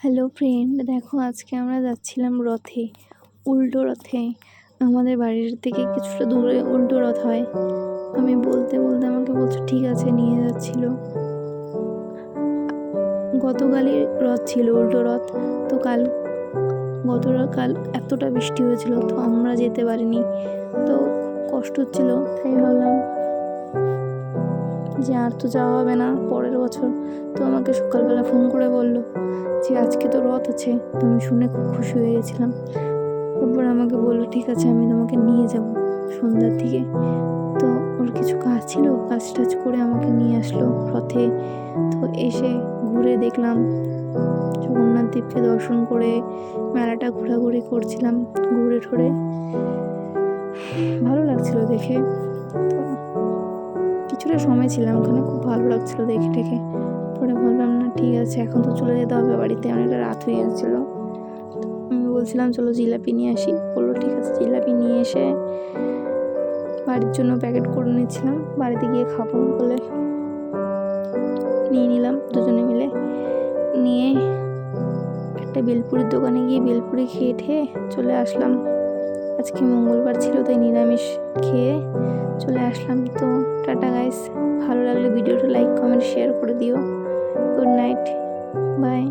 Hello friend, দেখো আজকে আমরা যাচ্ছিলাম রথে, উল্টো রথে। আমাদের বাড়ির থেকে কিছুটা দূরে উল্টো রথ হয়। আমি বলতে বলতে আমাকে বলছো ঠিক আছে, নিয়ে যাচ্ছিল। গতকালই রথ ছিল, উল্টো রথ। তো গতকাল এতটা বৃষ্টি হয়েছিল, তো আমরা যেতে পারিনি। তো খুব কষ্ট হচ্ছিল, তাই ভাবলাম যে আর তো যাওয়া হবে না, পরের বছর। তো আমাকে সকালবেলা ফোন করে বললো যে আজকে তো রথ আছে। তো আমি শুনে খুব খুশি হয়ে গেছিলাম। তারপর আমাকে বললো ঠিক আছে, আমি তোমাকে নিয়ে যাব সন্ধ্যার দিকে। তো ওর কিছু কাজ ছিল, কাজ টাজ করে আমাকে নিয়ে আসলো রথে। তো এসে ঘুরে দেখলাম, জগন্নাথ দেবকে দর্শন করে মেলাটা ঘোরাঘুরি করছিলাম, ঘুরে ঠুরে ভালো লাগছিল দেখে। তো কিছুটা সময় ছিলাম ওখানে, খুব ভালো লাগছিল দেখে টেকে। পরে ভাবলাম না ঠিক আছে, এখন তো চলে যেতে হবে বাড়িতে, অনেকটা রাত হয়ে যাচ্ছিলো। আমি বলছিলাম চলো জিলাপি নিয়ে আসি, বললো ঠিক আছে। জিলাপি নিয়ে এসে বাড়ির জন্য প্যাকেট করে নিচ্ছিলাম, বাড়িতে গিয়ে খাবো বলে নিয়ে নিলাম দুজনে মিলে। নিয়ে একটা বেলপুরির দোকানে গিয়ে বেলপুরি খেয়ে ঠেয়ে চলে আসলাম। আজকে মঙ্গলবার ছিল, তাই নিরামিষ খেয়ে চলে আসলাম। তো টাটা গাইস, ভালো লাগলে ভিডিওটা লাইক কমেন্ট শেয়ার করে দিও। Good night, by.